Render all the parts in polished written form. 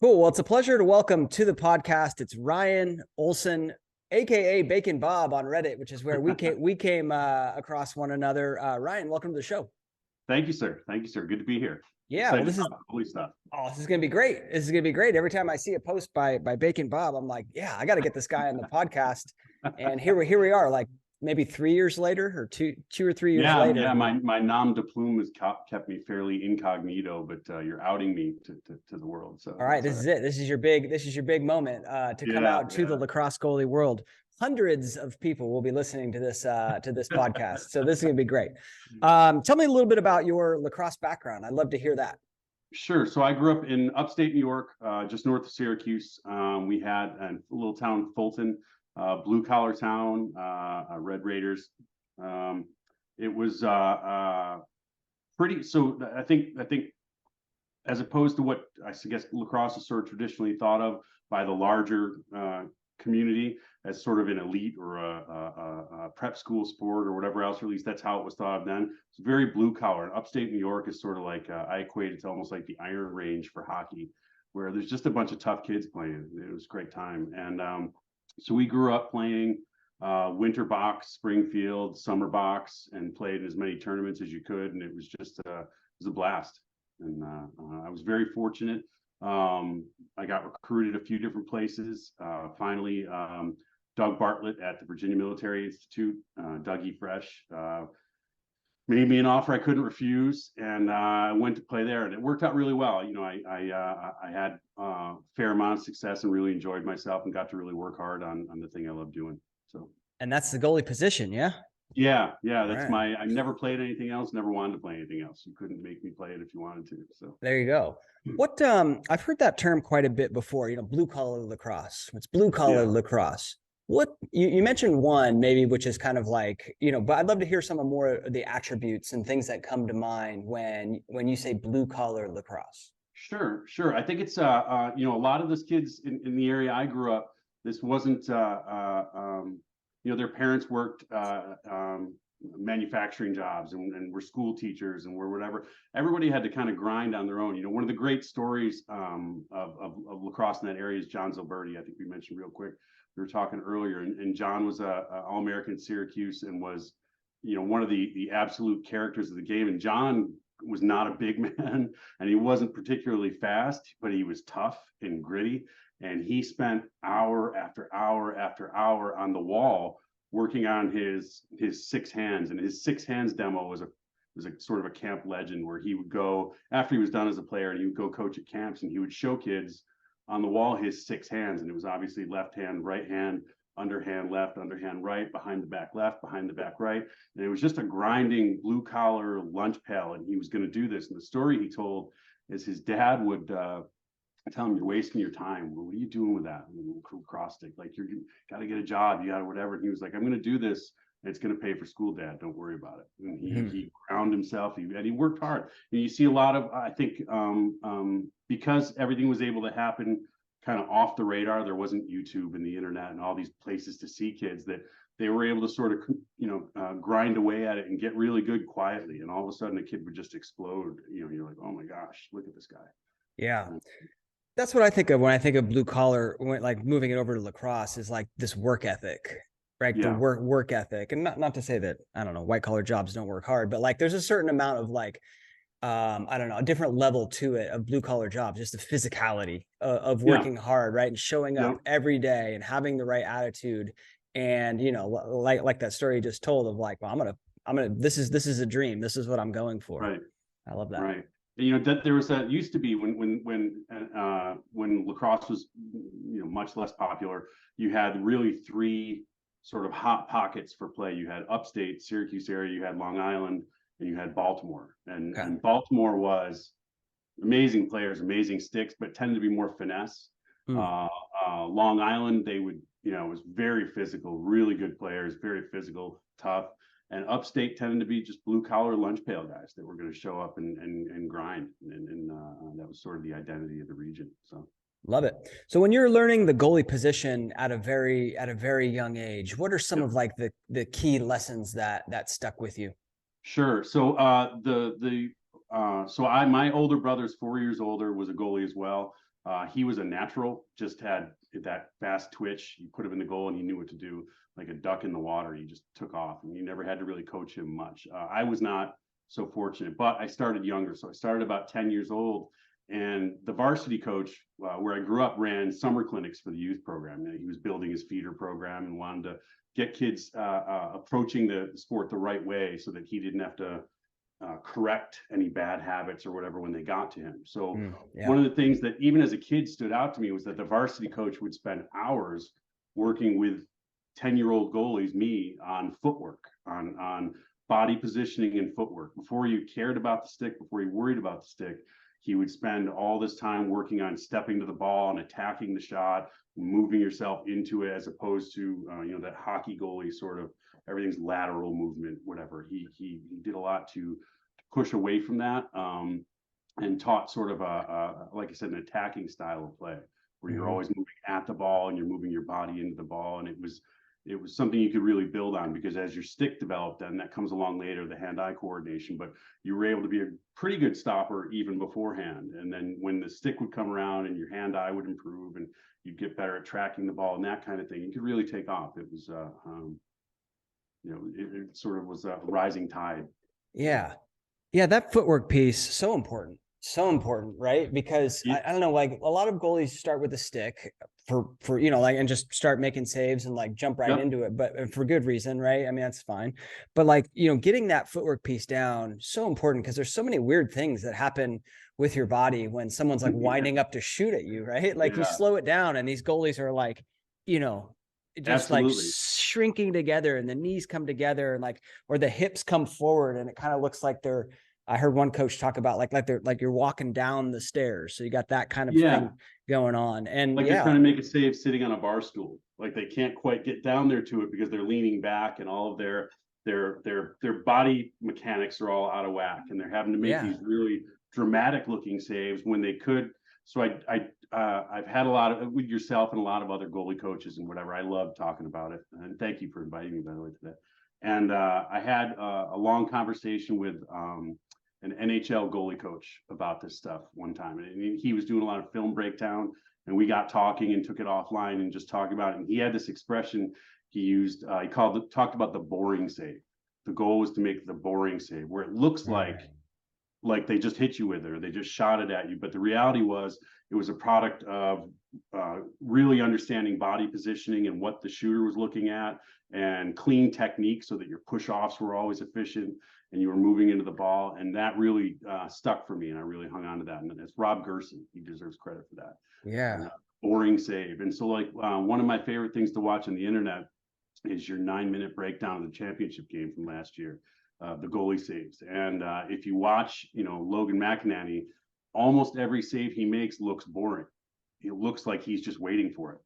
Cool. Well, it's a pleasure to welcome to the podcast. It's Ryan Olson, aka Bacon Bob on Reddit, which is where we came across one another. Ryan, welcome to the show. Thank you, sir. Thank you, sir. Good to be here. Yeah, well, Excited this to is talk goalie stuff. this is gonna be great. This is gonna be great. Every time I see a post by Bacon Bob, I'm like, yeah, I got to get this guy on the podcast. And here we are, like maybe 3 years later, or two or 3 years later. Yeah. My nom de plume has kept me fairly incognito, but you're outing me to the world. So All right, this is it. This is your big moment to come out to the lacrosse goalie world. Hundreds of people will be listening to this podcast, so this is gonna be great. Tell me a little bit about your lacrosse background. I'd love to hear that. Sure. So I grew up in upstate New York, just north of Syracuse. We had a little town, Fulton, blue collar town, Red Raiders. It was pretty. So I think as opposed to what I guess lacrosse is sort of traditionally thought of by the larger community as sort of an elite or a prep school sport or whatever else, or at least that's how it was thought of then. It's very blue collar. And upstate New York is sort of like, I equate it to almost like the Iron Range for hockey, where there's just a bunch of tough kids playing. It was a great time. And so we grew up playing winter box, Springfield, summer box, and played as many tournaments as you could. And it was just, it was a blast. And I was very fortunate. I got recruited a few different places. Finally, Doug Bartlett at the Virginia Military Institute, Dougie Fresh, made me an offer I couldn't refuse, and I went to play there, and it worked out really well. You know, I had a fair amount of success and really enjoyed myself, and got to really work hard on the thing I love doing. So, and that's the goalie position, yeah. Yeah. That's right. I never played anything else. Never wanted to play anything else. You couldn't make me play it if you wanted to. So there you go. What I've heard that term quite a bit before. You know, blue collar lacrosse. It's blue collar lacrosse. What you mentioned one maybe, which is kind of like, you know, but I'd love to hear some of more of the attributes and things that come to mind when you say blue collar lacrosse. Sure. I think it's you know, a lot of those kids in the area I grew up. This wasn't you know, their parents worked manufacturing jobs and were school teachers and were whatever. Everybody had to kind of grind on their own. You know, one of the great stories of lacrosse in that area is John Zilberti. I think we mentioned real quick. We were talking earlier, and John was a All-American at Syracuse and was, you know, one of the absolute characters of the game. And John was not a big man, and he wasn't particularly fast, but he was tough and gritty. And he spent hour after hour after hour on the wall working on his six hands. And his six hands demo was a sort of a camp legend, where he would go after he was done as a player, and he would go coach at camps, and he would show kids on the wall his six hands. And it was obviously left hand, right hand, underhand left, underhand right, behind the back left, behind the back right. And it was just a grinding blue collar lunch pail. And he was going to do this. And the story he told is his dad would tell him, "You're wasting your time. What are you doing with that cross stick? Like, you got to get a job. You got to whatever." And he was like, "I'm going to do this. And it's going to pay for school, Dad. Don't worry about it." And he ground himself. He worked hard. And you see a lot of, I think, because everything was able to happen kind of off the radar. There wasn't YouTube and the internet and all these places to see kids, that they were able to sort of, you know, grind away at it and get really good quietly. And all of a sudden, a kid would just explode. You know, you're like, "Oh my gosh, look at this guy." Yeah. That's what I think of when I think of blue collar, like moving it over to lacrosse, is like this work ethic, right? Yeah. The work ethic. And not to say that, I don't know, white collar jobs don't work hard, but like there's a certain amount of like, I don't know, a different level to it of blue collar jobs, just the physicality of working hard, right? And showing up every day and having the right attitude. And, you know, like that story you just told of like, well, I'm gonna, this is a dream. This is what I'm going for. Right. I love that. Right. You know, that there was that used to be when lacrosse was, you know, much less popular. You had really three sort of hot pockets for play. You had upstate Syracuse area, you had Long Island, and you had Baltimore. And Baltimore was amazing players, amazing sticks, but tended to be more finesse. Long Island, they would, you know, it was very physical, really good players, very physical, tough. And upstate tended to be just blue collar lunch pail guys that were going to show up and grind. And that was sort of the identity of the region. So love it. So when you're learning the goalie position at a very young age, what are some of like the key lessons that stuck with you? Sure. So my older brother's 4 years older, was a goalie as well. He was a natural, just had that fast twitch. You put him in the goal and he knew what to do, like a duck in the water. He just took off, and you never had to really coach him much. I was not so fortunate, but I started younger. So I started about 10 years old, and the varsity coach where I grew up ran summer clinics for the youth program. He was building his feeder program and wanted to get kids approaching the sport the right way so that he didn't have to correct any bad habits or whatever when they got to him. So one of the things that even as a kid stood out to me was that the varsity coach would spend hours working with 10-year-old goalies, me, on footwork, on body positioning and footwork. Before you cared about the stick, before you worried about the stick, he would spend all this time working on stepping to the ball and attacking the shot, moving yourself into it, as opposed to that hockey goalie sort of everything's lateral movement, whatever. He did a lot to push away from that, and taught sort of like I said, an attacking style of play where you're always moving at the ball and you're moving your body into the ball. And it was something you could really build on, because as your stick developed, and that comes along later, the hand-eye coordination, but you were able to be a pretty good stopper even beforehand. And then when the stick would come around and your hand-eye would improve and you'd get better at tracking the ball and that kind of thing, you could really take off. It was it sort of was a rising tide. Yeah. That footwork piece, so important, right? Because I don't know, like a lot of goalies start with a stick for and just start making saves and like jump right into it, but for good reason, right? I mean, that's fine. But like, getting that footwork piece down, so important, because there's so many weird things that happen with your body when someone's like winding up to shoot at you, right? Like you slow it down, and these goalies are like, just like shrinking together, and the knees come together, and like, or the hips come forward, and it kind of looks like I heard one coach talk about like you're walking down the stairs. So you got that kind of thing going on. And like they're trying to make a save sitting on a bar stool. Like they can't quite get down there to it because they're leaning back, and all of their body mechanics are all out of whack, and they're having to make these really dramatic looking saves when they could. So I've had a lot of with yourself and a lot of other goalie coaches and whatever. I love talking about it, and thank you for inviting me, by the way, today. And I had a long conversation with an NHL goalie coach about this stuff one time, and he was doing a lot of film breakdown, and we got talking and took it offline and just talking about it. And he had this expression he used. He talked about the boring save. The goal was to make the boring save, where it looks like they just hit you with it or they just shot it at you. But the reality was it was a product of really understanding body positioning and what the shooter was looking at, and clean technique so that your push-offs were always efficient and you were moving into the ball. And that really stuck for me, and I really hung on to that. And it's Rob Gerson. He deserves credit for that. Yeah. Boring save. And so like one of my favorite things to watch on the internet is your 9-minute breakdown of the championship game from last year. The goalie saves. And if you watch, Logan McInerney, almost every save he makes looks boring. It looks like he's just waiting for it.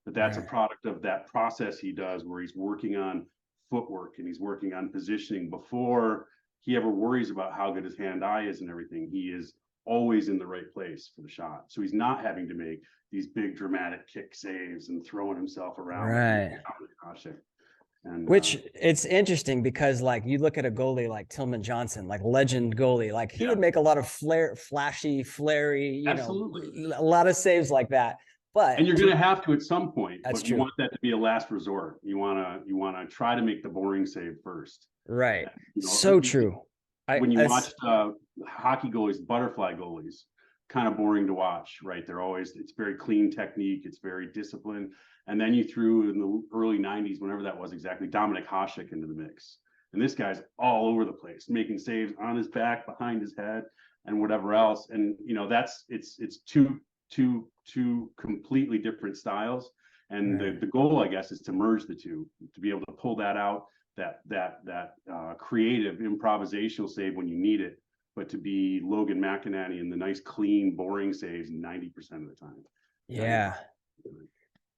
But that's a product of that process he does, where he's working on footwork and he's working on positioning before he ever worries about how good his hand-eye is and everything. He is always in the right place for the shot. So he's not having to make these big dramatic kick saves and throwing himself around. Right. And, which it's interesting because like you look at a goalie like Tillman Johnson, like legend goalie, like he would make a lot of flashy, flary, a lot of saves like that. And you're going to have to at some point. That's but true. You want that to be a last resort. You want to try to make the boring save first. Right. So true. When you watch hockey goalies, butterfly goalies, kind of boring to watch, right? It's very clean technique. It's very disciplined. And then you threw in the early 90s, whenever that was exactly, Dominic Hasek into the mix. And this guy's all over the place, making saves on his back, behind his head, and whatever else. And, it's two completely different styles. And the goal, I guess, is to merge the two, to be able to pull that out, that creative improvisational save when you need it, but to be Logan McInerney in the nice, clean, boring saves 90% of the time.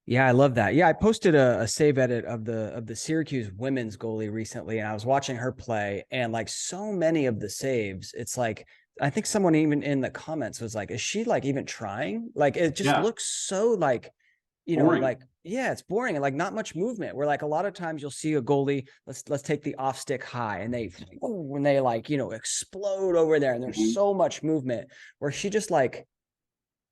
Yeah, I love that. Yeah, I posted a save edit of the Syracuse women's goalie recently, and I was watching her play, and like so many of the saves, it's like, I think someone even in the comments was like, is she like even trying? Like, it just looks so like, boring. it's boring and like not much movement. Where like a lot of times you'll see a goalie, let's take the off stick high, and when they like, explode over there, and there's so much movement, where she just like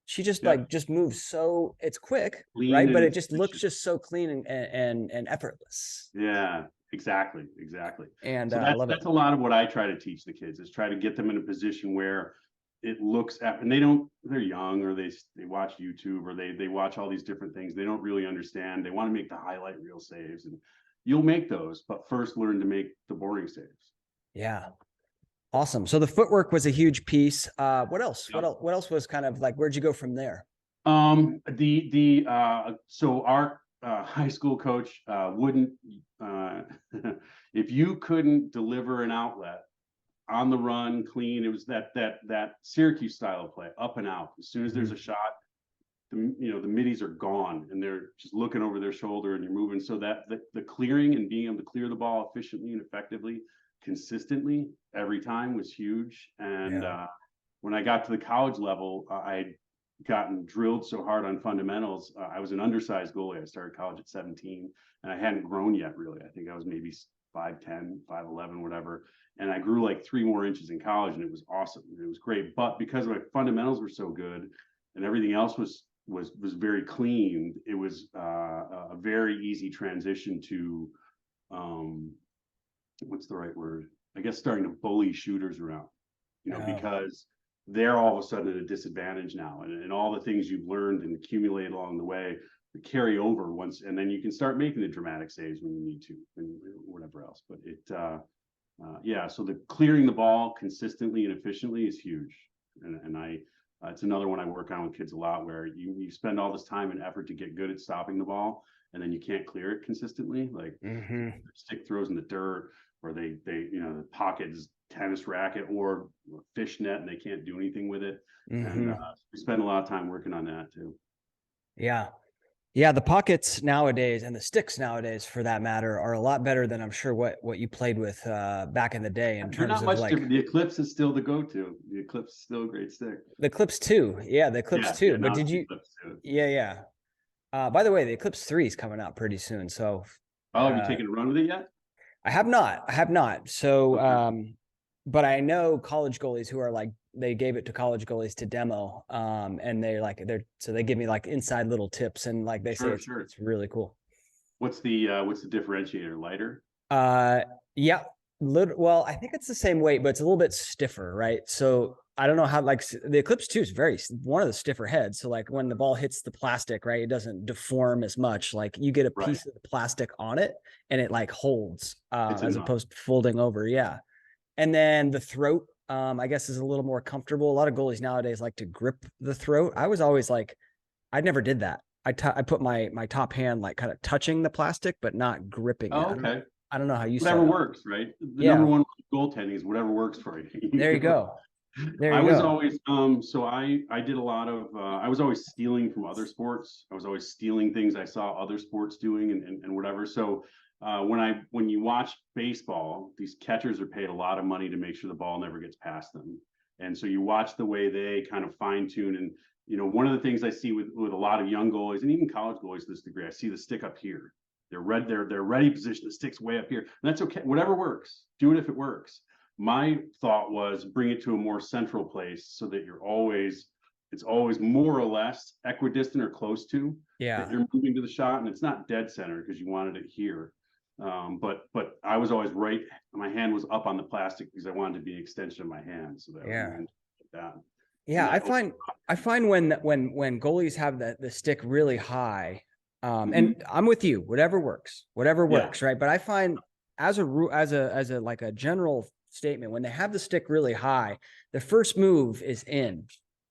She just like just moves so it's quick, Clean right? But and it just looks efficient. just so clean and effortless. Yeah, exactly, exactly. And So I love it. that's a lot of what I try to teach the kids, is try to get them in a position where it looks at, and they don't, they're young, or they watch YouTube, or they watch all these different things. They don't really understand. They want to make the highlight reel saves, and you'll make those, but first learn to make the boring saves. Yeah. Awesome. So the footwork was a huge piece. What else? Yep. What else was kind of like, where'd you go from there? So our high school coach wouldn't if you couldn't deliver an outlet on the run, clean, it was that Syracuse style of play, up and out. As soon as there's a shot, the middies are gone, and they're just looking over their shoulder, and you're moving. So that the clearing and being able to clear the ball efficiently and effectively, consistently every time was huge. And when I got to the college level, I'd gotten drilled so hard on fundamentals. I was an undersized goalie. I started college at 17, and I hadn't grown yet, really. I think I was maybe 5'10", 5'11", whatever. And I grew like 3 more inches in college, and it was awesome. It was great. But because my fundamentals were so good and everything else was very clean, it was a very easy transition to what's the right word? I guess starting to bully shooters around, because they're all of a sudden at a disadvantage now, and all the things you've learned and accumulated along the way carry over once, and then you can start making the dramatic saves when you need to, and whatever else. But so the clearing the ball consistently and efficiently is huge, and I it's another one I work on with kids a lot, where you spend all this time and effort to get good at stopping the ball, and then you can't clear it consistently, like stick throws in the dirt, or they the pocket is tennis racket or fish net, and they can't do anything with it. And we spend a lot of time working on that too. Yeah, the pockets nowadays, and the sticks nowadays for that matter, are a lot better than I'm sure what you played with back in the day in terms of like different. The Eclipse is still the go-to. The Eclipse is still a great stick. The Eclipse 2. Yeah, the Eclipse 2. But did you Yeah. By the way, the Eclipse 3 is coming out pretty soon. So have you taken a run with it yet? I have not. So but I know college goalies who are like, they gave it to college goalies to demo. And so they give me like inside little tips, and like they say it's really cool. What's the differentiator? Lighter? Yeah. Well, I think it's the same weight, but it's a little bit stiffer, right? So I don't know how, like, the Eclipse 2 is one of the stiffer heads. So like when the ball hits the plastic, right, it doesn't deform as much. Like you get a piece of the plastic on it, and it like holds as opposed to folding over. Yeah. And then the throat, I guess, is a little more comfortable. A lot of goalies nowadays like to grip the throat. I was always like, I never did that. I put my top hand like kind of touching the plastic, but not gripping it. Okay. I don't know how you whatever works, right? The number one goaltending is whatever works for you. There you go. I was always so I did a lot of I was always stealing from other sports. I was always stealing things I saw other sports doing and whatever. So when you watch baseball, these catchers are paid a lot of money to make sure the ball never gets past them. And so you watch the way they kind of fine tune. And one of the things I see with a lot of young goalies, and even college goalies to this degree, I see the stick up here. They're ready position. The stick's way up here, and that's okay. Whatever works, do it if it works. My thought was bring it to a more central place, so that it's always more or less equidistant or close to. Yeah. That you're moving to the shot, and it's not dead center because you wanted it here. But I was always right. My hand was up on the plastic because I wanted to be an extension of my hand. So that I find when goalies have the stick really high. And I'm with you, whatever works, right? But I find as a like a general statement, when they have the stick really high, the first move is in.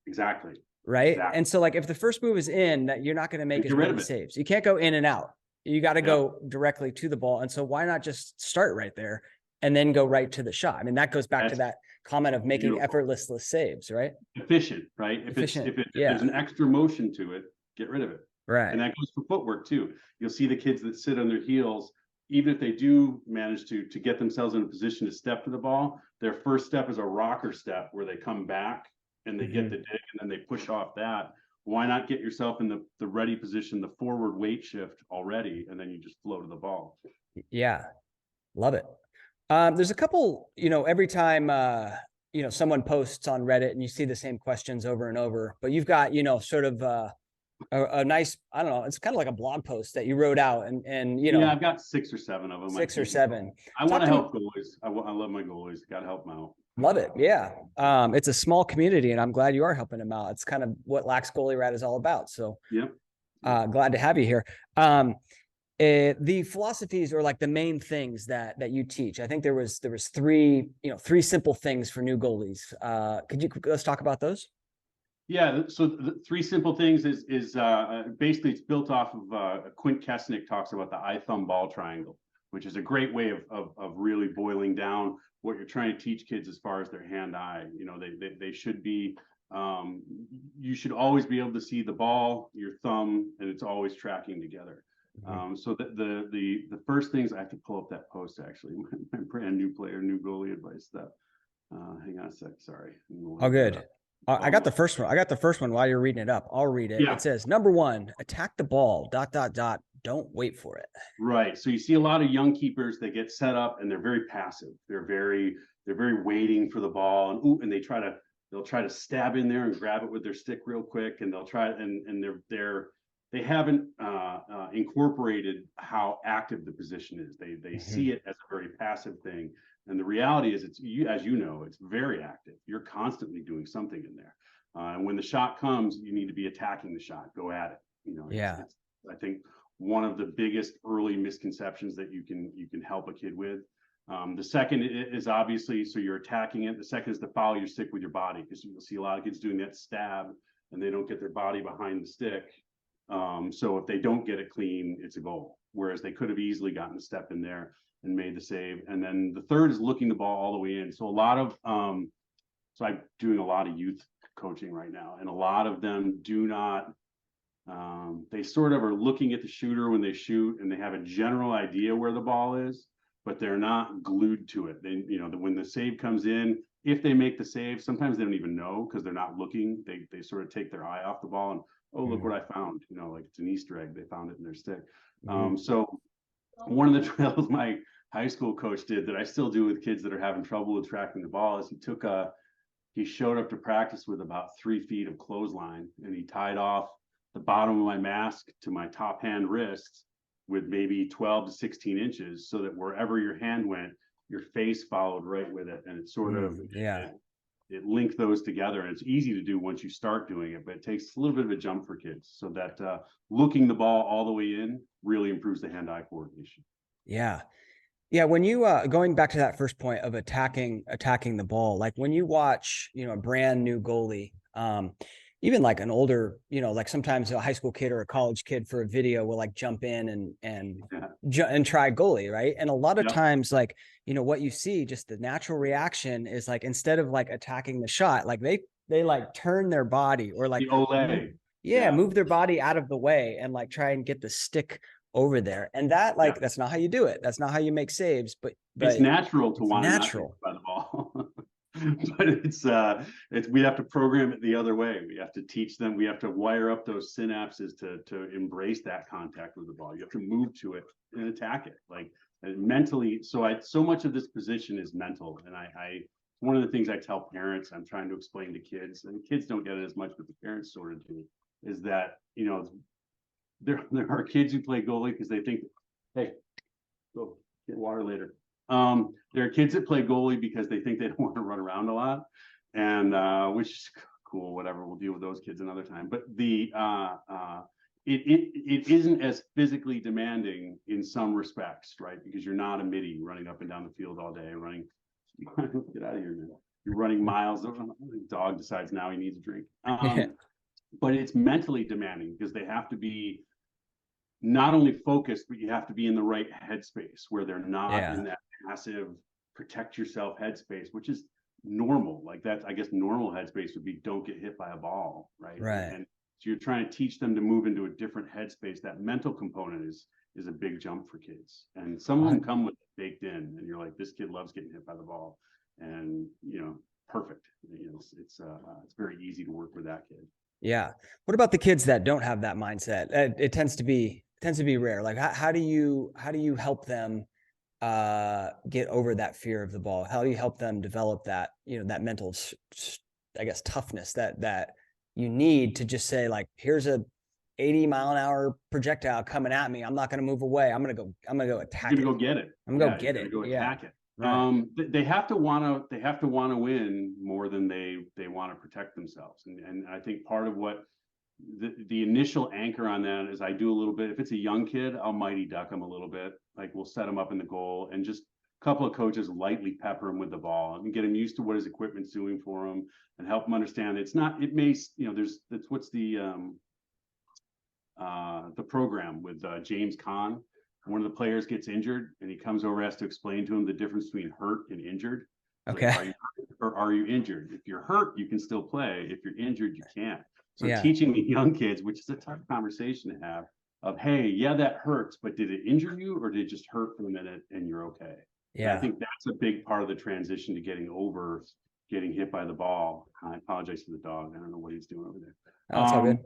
Exactly. Right. Exactly. And so like if the first move is in, that you're not going to make as many saves. You can't go in and out. You got to go directly to the ball. And so why not just start right there and then go right to the shot? I mean, that goes back to that comment of making effortless saves, right? Efficient, right? If there's an extra motion to it, get rid of it. Right. And that goes for footwork too. You'll see the kids that sit on their heels, even if they do manage to get themselves in a position to step to the ball, their first step is a rocker step where they come back and they get the dig, and then they push off that. Why not get yourself in the ready position, the forward weight shift already, and then you just flow to the ball. Yeah. Love it. There's a couple, every time someone posts on Reddit and you see the same questions over and over, but you've got, sort of a nice, I don't know, it's kind of like a blog post that you wrote out and yeah, I've got 6 or 7 of them. 6 or 7. I want to help goalies. I love my goalies. Got to help them out. Love it. Yeah. It's a small community and I'm glad you are helping them out. It's kind of what Lax Goalie Rat is all about. So glad to have you here. The philosophies, or like the main things that you teach, I think there was 3 simple things for new goalies. Let's talk about those? Yeah, so the 3 simple things is basically it's built off of Quint Kesnick talks about the eye thumb ball triangle, which is a great way of really boiling down what you're trying to teach kids as far as their hand eye. They should be you should always be able to see the ball, your thumb, and it's always tracking together. So the first things, I have to pull up that post actually, my brand new goalie advice stuff. Hang on a sec, sorry. Oh, good. I got the first one. I got the first one while you're reading it up. I'll read it. Yeah. It says, number 1, attack the ball, ... Don't wait for it. Right. So you see a lot of young keepers, they get set up and they're very passive. They're very waiting for the ball, and they'll try to stab in there and grab it with their stick real quick, and they'll try and they haven't incorporated how active the position is. They see it as a very passive thing. And the reality is, it's very active. You're constantly doing something in there. And when the shot comes, you need to be attacking the shot. Go at it. It's, I think, one of the biggest early misconceptions that you can help a kid with. The second is obviously, so you're attacking it. The second is to follow your stick with your body, because you'll see a lot of kids doing that stab and they don't get their body behind the stick. So if they don't get it clean, it's a goal. Whereas they could have easily gotten a step in there and made the save. And then the third is looking the ball all the way in. So so I'm doing a lot of youth coaching right now, and a lot of them do not, they sort of are looking at the shooter when they shoot, and they have a general idea where the ball is, but they're not glued to it. They, when the save comes in, if they make the save, sometimes they don't even know because they're not looking. They sort of take their eye off the ball and, oh, look what I found. Like it's an Easter egg. They found it in their stick. So one of the drills my high school coach did that I still do with kids that are having trouble with tracking the ball is he showed up to practice with about 3 feet of clothesline, and he tied off the bottom of my mask to my top hand wrist with maybe 12 to 16 inches, so that wherever your hand went, your face followed right with it. And it sort of, it linked those together. And it's easy to do once you start doing it, but it takes a little bit of a jump for kids. So that looking the ball all the way in really improves the hand-eye coordination. Yeah. Yeah, when you going back to that first point of attacking the ball, like when you watch, a brand new goalie, even like an older, like sometimes a high school kid or a college kid for a video will like jump in and try goalie, right? And a lot of times, like, what you see, just the natural reaction is like, instead of like attacking the shot, like they like turn their body or like move their body out of the way and like try and get the stick over there. And that that's not how you do it. That's not how you make saves, but it's natural to want to by the ball. But it's we have to program it the other way. We have to teach them, we have to wire up those synapses to embrace that contact with the ball. You have to move to it and attack it, like mentally. So much of this position is mental. And I one of the things I tell parents, I'm trying to explain to kids, and kids don't get it as much, but the parents sort of do, is that there are kids who play goalie because they think, hey, go get water later. There are kids that play goalie because they think they don't want to run around a lot, and which is cool, whatever. We'll deal with those kids another time. But it isn't as physically demanding in some respects, right? Because you're not a midi running up and down the field all day, running. Get out of here, man. You're running miles. The dog decides now he needs a drink. But it's mentally demanding because they have to be not only focused, but you have to be in the right headspace where they're not in that passive protect yourself headspace, which is normal. Like that, I guess normal headspace would be don't get hit by a ball, right? And so you're trying to teach them to move into a different headspace. That mental component is a big jump for kids. And some of them come with it baked in, and you're like, this kid loves getting hit by the ball, and perfect. It's very easy to work with that kid. Yeah. What about the kids that don't have that mindset? It tends to be rare. Like how do you help them get over that fear of the ball? How do you help them develop that, that mental, I guess, toughness that you need to just say, like, here's a 80-mile-an-hour projectile coming at me. I'm not going to move away. I'm going to go attack it. You're going to go get it. I'm going to go get it. Go attack it. Right. They have to want to win more than they want to protect themselves. And I think part of what the initial anchor on that is I do a little bit. If it's a young kid, I'll mighty duck them a little bit. Like we'll set them up in the goal and just a couple of coaches lightly pepper him with the ball and get him used to what his equipment's doing for him and help him understand it's not, it may, that's what's the program with James Caan. One of the players gets injured and he comes over, has to explain to him the difference between hurt and injured. Okay. Like, are you injured? If you're hurt, you can still play. If you're injured, you can't. So teaching the young kids, which is a tough conversation to have, of, hey, yeah, that hurts, but did it injure you or did it just hurt for a minute and you're okay? Yeah. And I think that's a big part of the transition to getting over getting hit by the ball. I apologize to the dog. I don't know what he's doing over there. That's all good.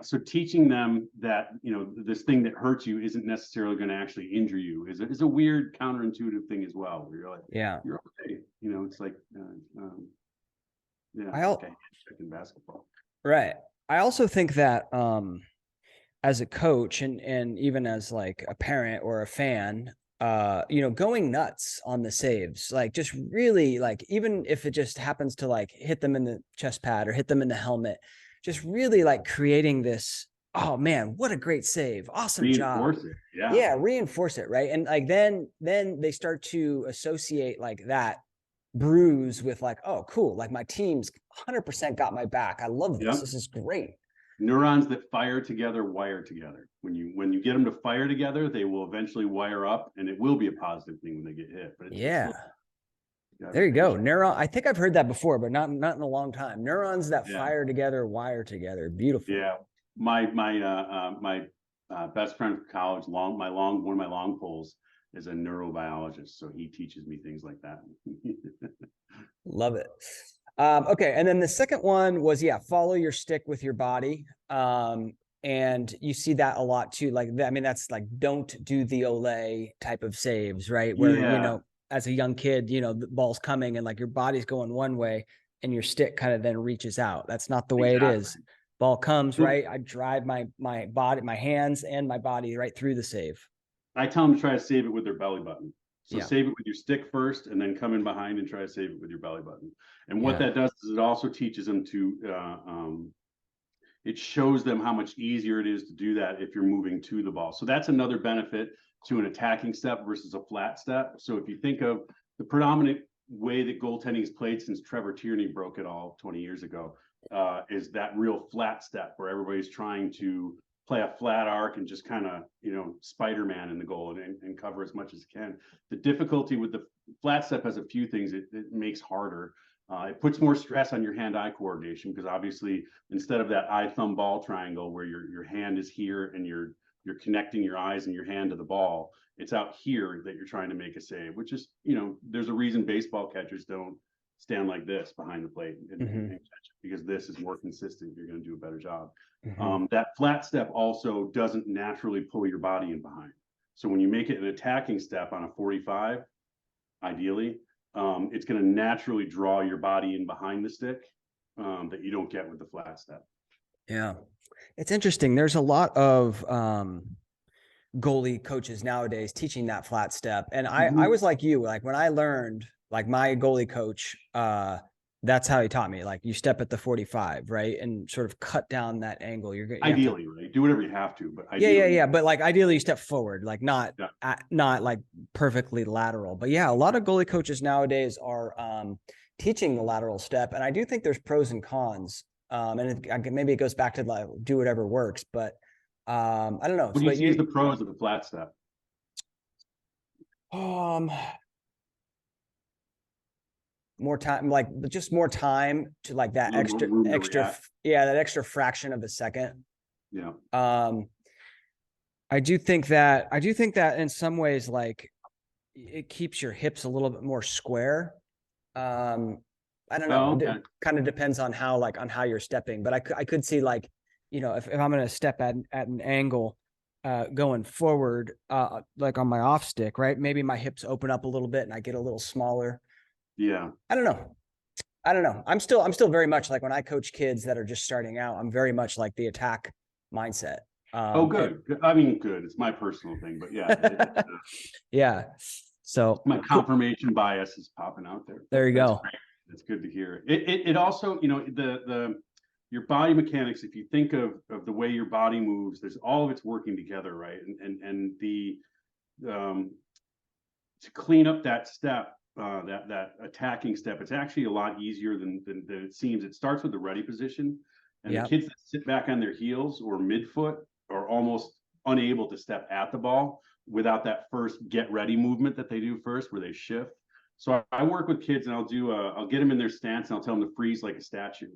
So teaching them that, this thing that hurts you isn't necessarily going to actually injure you is a weird counterintuitive thing as well, where you're like, you're okay. It's like, okay, in basketball. Right. I also think that as a coach and even as like a parent or a fan, going nuts on the saves, like just really, like, even if it just happens to like hit them in the chest pad or hit them in the helmet, just really like creating this, oh man, what a great save. Awesome reinforce job. It. Yeah. Reinforce it. Right. And like, then they start to associate like that bruise with like, oh, cool. Like my team's 100% got my back. I love this. This is great. Neurons that fire together wire together. When you get them to fire together, they will eventually wire up, and it will be a positive thing when they get hit. But there you go. Neuron. I think I've heard that before, but not in a long time. Neurons that fire together wire together. Beautiful. Yeah. My best friend from college, one of my long poles, is a neurobiologist, so he teaches me things like that. Love it. Okay, and then the second one was follow your stick with your body, and you see that a lot too. Like, I mean, that's like, don't do the Olay type of saves, right? Where as a young kid, the ball's coming and like your body's going one way and your stick kind of then reaches out. That's not the way it is. Ball comes, right? I drive my body, my hands and my body right through the save. I tell them to try to save it with their belly button. So save it with your stick first, and then come in behind and try to save it with your belly button. And what that does is it also teaches them to, it shows them how much easier it is to do that if you're moving to the ball. So that's another benefit to an attacking step versus a flat step. So if you think of the predominant way that goaltending is played since Trevor Tierney broke it all 20 years ago, is that real flat step where everybody's trying to play a flat arc and just kind of, Spider-Man in the goal and cover as much as it can. The difficulty with the flat step has a few things it makes harder. It puts more stress on your hand-eye coordination, because obviously instead of that eye-thumb ball triangle where your hand is here and you're connecting your eyes and your hand to the ball, it's out here that you're trying to make a save, which is, there's a reason baseball catchers don't stand like this behind the plate and catch it, because this is more consistent. You're going to do a better job. That flat step also doesn't naturally pull your body in behind. So when you make it an attacking step on a 45, ideally, it's going to naturally draw your body in behind the stick that you don't get with the flat step. Yeah. It's interesting. There's a lot of goalie coaches nowadays teaching that flat step. And I was like you, like when I learned, like my goalie coach, that's how he taught me. Like, you step at the 45, right? And sort of cut down that angle. Ideally, right? Do whatever you have to, but ideally, yeah. But like ideally you step forward, like not like perfectly lateral. But a lot of goalie coaches nowadays are teaching the lateral step. And I do think there's pros and cons. And maybe it goes back to like, do whatever works, but I don't know. What do you see as the pros of the flat step? More time, like just more time to like that extra, that extra fraction of a second. Yeah. I do think that in some ways, like, it keeps your hips a little bit more square. I don't know. It kind of depends on how you're stepping, but I could see, like, if I'm going to step at an angle, going forward, like on my off stick, right? Maybe my hips open up a little bit and I get a little smaller. Yeah. I don't know. I'm still very much like when I coach kids that are just starting out, I'm very much like the attack mindset. Oh, good. I mean, good. It's my personal thing, but yeah. Yeah. So my confirmation bias is popping out there. There you go. Great. That's good to hear. It also, you know, your body mechanics, if you think of the way your body moves, there's all of it's working together, right? And the to clean up that step, that attacking step, it's actually a lot easier than it seems. It starts with the ready position, and the kids that sit back on their heels or midfoot are almost unable to step at the ball without that first get ready movement that they do first, where they shift. So I work with kids, and I'll get them in their stance, and I'll tell them to freeze like a statue.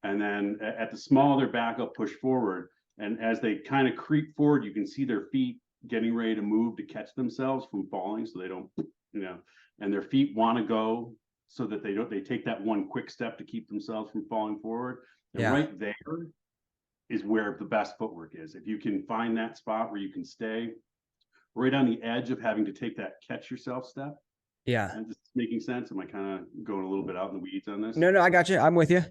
And then at the small of their back, I'll push forward. And as they kind of creep forward, you can see their feet getting ready to move to catch themselves from falling, so they don't, you know, and their feet want to go so that they take that one quick step to keep themselves from falling forward. And right there is where the best footwork is. If you can find that spot where you can stay right on the edge of having to take that catch yourself step. Yeah. And this making sense? Am I kind of going a little bit out in the weeds on this? No, I got you. I'm with you.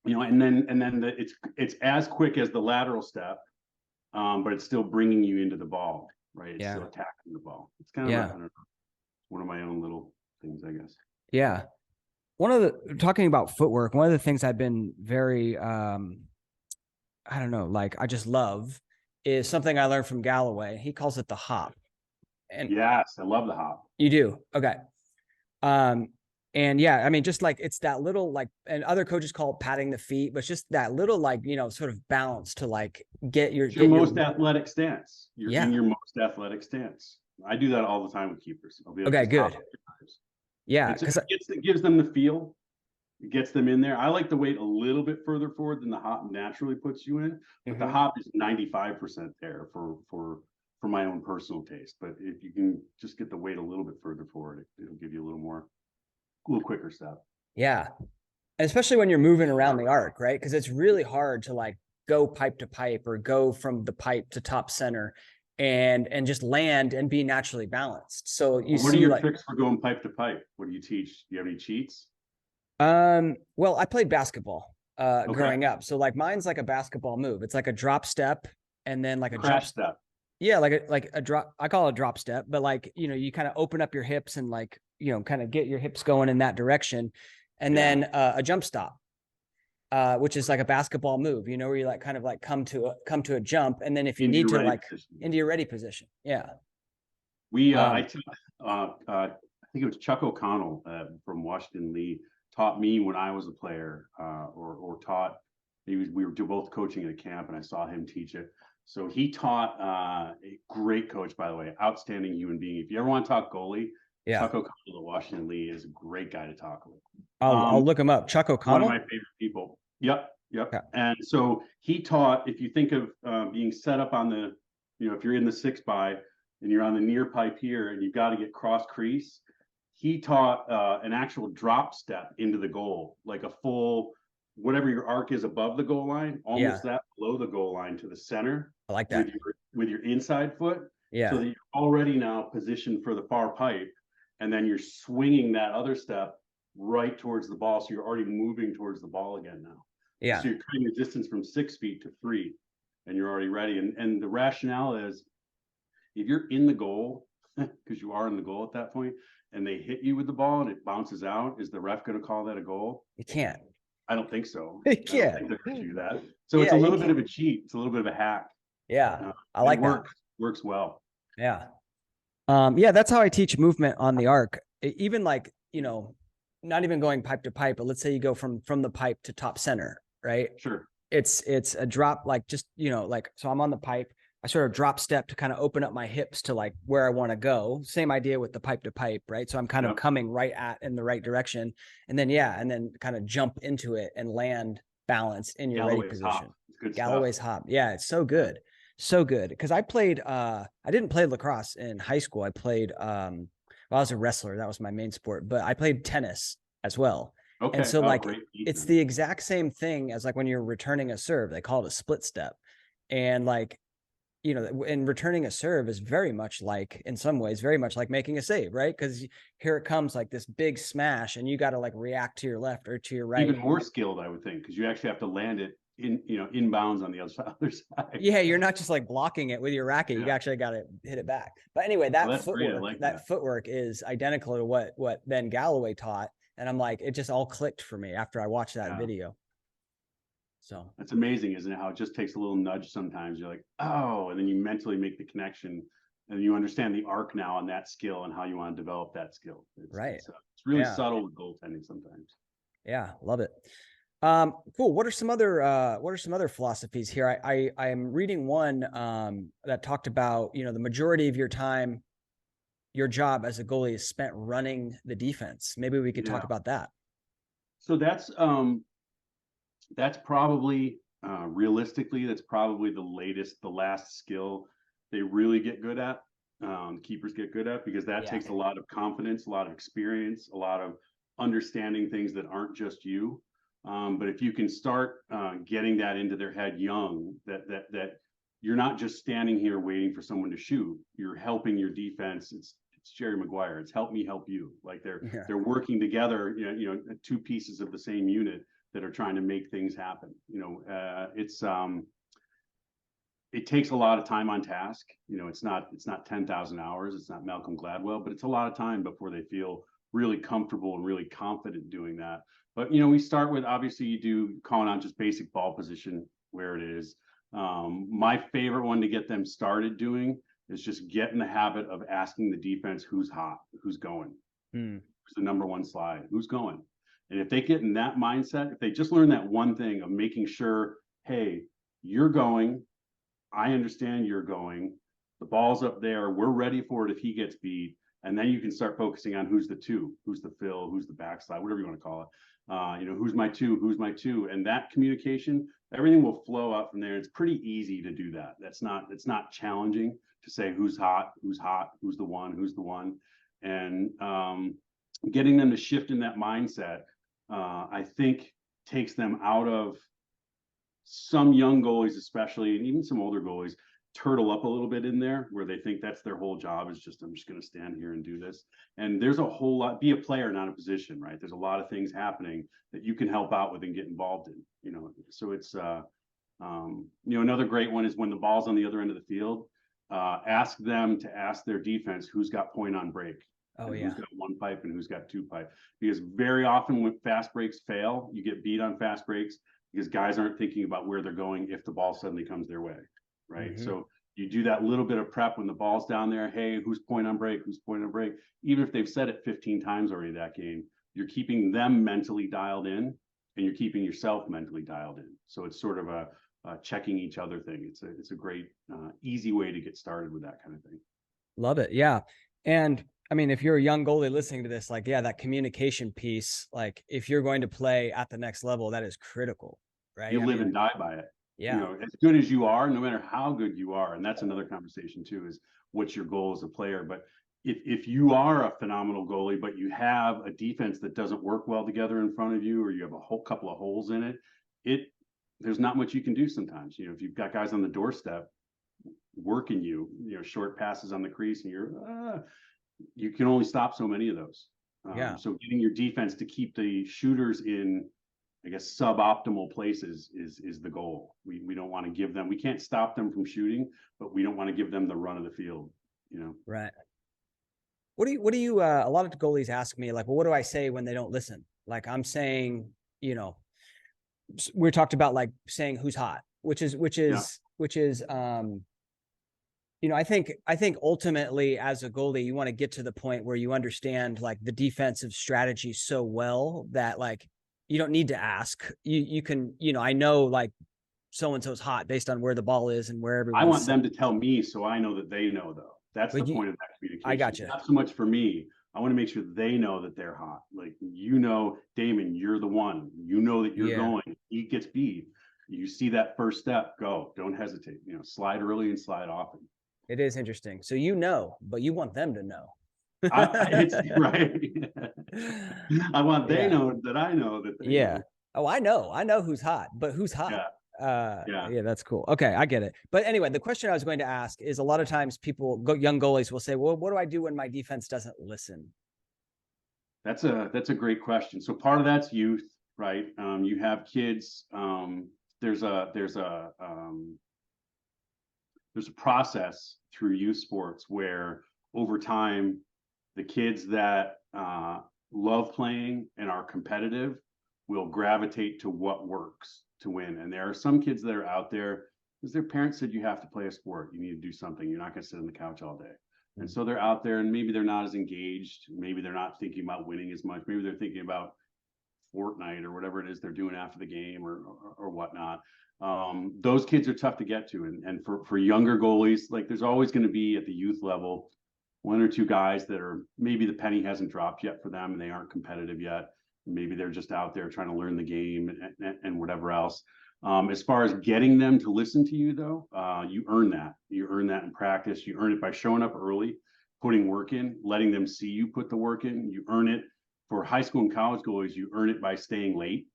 You know, and then it's as quick as the lateral step, but it's still bringing you into the ball, right? It's still attacking the ball. It's kind of I don't know, one of my own little things, I guess. Yeah. Talking about footwork, one of the things I've been very, I don't know, like I just love is something I learned from Galloway. He calls it the hop. And yes, I love the hop. You do? Okay. And yeah, I mean, just like it's that little like, and other coaches call it patting the feet, but it's just that little like, you know, sort of balance to like get your most athletic stance. You're in your most athletic stance. I do that all the time with keepers. I'll be okay, good. Yeah, because it gives them the feel. It gets them in there. I like to wait a little bit further forward than the hop naturally puts you in, but the hop is 95% there for my own personal taste. But if you can just get the weight a little bit further forward, it'll give you a little quicker step. Yeah. And especially when you're moving around the arc, right? Because it's really hard to like go pipe to pipe or go from the pipe to top center and just land and be naturally balanced. So what are your tricks for going pipe to pipe? What do you teach? Do you have any cheats? Well, I played basketball growing up. So like mine's like a basketball move. It's like a drop step and then like a crash step. Yeah, like a drop. I call it a drop step, but like, you know, you kind of open up your hips and like, you know, kind of get your hips going in that direction. And then a jump stop, which is like a basketball move, you know, where you like kind of like come to a jump. And then if you need to like into your ready position. Yeah. I think it was Chuck O'Connell from Washington Lee taught me when I was a player or taught, we were both coaching at a camp and I saw him teach it. So he taught a great coach, by the way, outstanding human being. If you ever want to talk goalie, Chuck O'Connell at Washington Lee is a great guy to talk with. I'll look him up. Chuck O'Connell? One of my favorite people. Yep. Yeah. And so he taught, if you think of being set up on the, you know, if you're in the 6x and you're on the near pipe here and you've got to get cross crease, he taught an actual drop step into the goal, like a full, whatever your arc is above the goal line, almost that below the goal line to the center. I like that. With your inside foot. Yeah. So that you're already now positioned for the far pipe. And then you're swinging that other step right towards the ball. So you're already moving towards the ball again now. Yeah. So you're cutting the distance from 6 feet to 3 and you're already ready. And the rationale is if you're in the goal, because you are in the goal at that point, and they hit you with the ball and it bounces out, is the ref going to call that a goal? You can't. I don't think so. You can't. I don't think they're going to do that. So it's a little bit of a cheat. It's a little bit of a hack. Yeah. I like that. Works well. Yeah. Yeah, that's how I teach movement on the arc. Even like, you know, not even going pipe to pipe, but let's say you go from the pipe to top center, right? Sure. It's a drop, like just, you know, like, so I'm on the pipe. I sort of drop step to kind of open up my hips to like where I want to go. Same idea with the pipe to pipe, right? So I'm kind of coming right in the right direction. And then kind of jump into it and land balanced in your ready position. Galloway's hop. Yeah, it's so good. So good. Because I played, I didn't play lacrosse in high school. I played, I was a wrestler. That was my main sport, but I played tennis as well. Okay. And so like, it's the exact same thing as like when you're returning a serve, they call it a split step. And like, you know, and returning a serve is very much like, in some ways, very much like making a save, right? Because here it comes like this big smash, and you got to like react to your left or to your right. Even more skilled, I would think, because you actually have to land it in, you know, inbounds on the other side. Yeah, you're not just like blocking it with your racket. You actually got to hit it back. But anyway, that footwork, like that footwork is identical to what Ben Galloway taught. And I'm like, it just all clicked for me after I watched that video. So that's amazing, isn't it? How it just takes a little nudge sometimes. You're like, oh, and then you mentally make the connection, and you understand the arc now on that skill and how you want to develop that skill. It's really subtle with goaltending sometimes. Yeah, love it. Cool. What are some other philosophies here? I am reading one that talked about, you know, the majority of your time, your job as a goalie is spent running the defense. Maybe we could talk about that. So that's probably realistically, that's probably the last skill they really get good at. Keepers get good at, because that takes a lot of confidence, a lot of experience, a lot of understanding things that aren't just you. But if you can start getting that into their head young, that you're not just standing here waiting for someone to shoot, you're helping your defense. It's Jerry Maguire. It's help me help you. Like they're working together. You know, two pieces of the same unit that are trying to make things happen. You know, it takes a lot of time on task. You know, it's not 10,000 hours. It's not Malcolm Gladwell, but it's a lot of time before they feel really comfortable and really confident doing that. But, you know, we start with, obviously you do calling out just basic ball position where it is. My favorite one to get them started doing is just get in the habit of asking the defense who's hot, who's going, who's the number one slide, who's going. And if they get in that mindset, if they just learn that one thing of making sure, hey, you're going, I understand you're going, the ball's up there, we're ready for it if he gets beat. And then you can start focusing on who's the two, who's the fill, who's the backslide, whatever you want to call it. You know, who's my two, and that communication, everything will flow out from there. It's pretty easy to do that. It's not challenging to say who's hot, who's the one, and getting them to shift in that mindset, I think takes them out of, some young goalies especially, and even some older goalies, turtle up a little bit in there where they think that's their whole job, is just, I'm just going to stand here and do this. And there's a whole lot, be a player, not a position, right? There's a lot of things happening that you can help out with and get involved in, you know. So it's you know, another great one is when the ball's on the other end of the field, ask them to ask their defense who's got point on break. Who's got one pipe and who's got two pipe, because very often when fast breaks fail, you get beat on fast breaks because guys aren't thinking about where they're going if the ball suddenly comes their way. Right. So you do that little bit of prep when the ball's down there. Hey, who's point on break? Who's point on break? Even if they've said it 15 times already that game, you're keeping them mentally dialed in, and you're keeping yourself mentally dialed in. So it's sort of a checking each other thing. It's a great easy way to get started with that kind of thing. Love it. Yeah. And I mean, if you're a young goalie listening to this, like, yeah, that communication piece, like if you're going to play at the next level, that is critical, right? You live and die by it. Yeah. You know, as good as you are, no matter how good you are, and that's another conversation too, is what's your goal as a player. But if you are a phenomenal goalie, but you have a defense that doesn't work well together in front of you, or you have a whole couple of holes in it, there's not much you can do sometimes. You know, if you've got guys on the doorstep working you know, short passes on the crease, and you can only stop so many of those. So getting your defense to keep the shooters in, I guess, suboptimal places is the goal. We don't want to give them, we can't stop them from shooting, but we don't want to give them the run of the field, you know? Right. What do you, a lot of goalies ask me, like, well, what do I say when they don't listen? Like I'm saying, you know, we talked about like saying who's hot, which is, you know, I think ultimately as a goalie, you want to get to the point where you understand like the defensive strategy so well that like, you don't need to ask. You can, you know, I know like so-and-so's hot based on where the ball is and where everyone. I want them to tell me so I know that they know, though. That's the point of that communication. I got you. Not so much for me. I want to make sure they know that they're hot. Like, you know, Damon, you're the one. You know that you're going. He gets beat. You see that first step, go. Don't hesitate. You know, slide early and slide often. It is interesting. So you know, but you want them to know. It's right. I want they know that I know that they know. Oh, I know who's hot, but who's hot? Yeah, that's cool. Okay, I get it. But anyway, the question I was going to ask is, a lot of times young goalies will say, well, what do I do when my defense doesn't listen? That's a great question. So part of that's youth, right? You have kids. There's a process through youth sports where over time, the kids that love playing and are competitive will gravitate to what works to win. And there are some kids that are out there because their parents said you have to play a sport, you need to do something, you're not going to sit on the couch all day. And so they're out there and maybe they're not as engaged, maybe they're not thinking about winning as much, maybe they're thinking about Fortnite or whatever it is they're doing after the game or whatnot. Those kids are tough to get to. And for younger goalies, like there's always going to be at the youth level one or two guys that are maybe the penny hasn't dropped yet for them and they aren't competitive yet. Maybe they're just out there trying to learn the game and whatever else. As far as getting them to listen to you, though, you earn that. You earn that in practice. You earn it by showing up early, putting work in, letting them see you put the work in. You earn it for high school and college goalies. You earn it by staying late.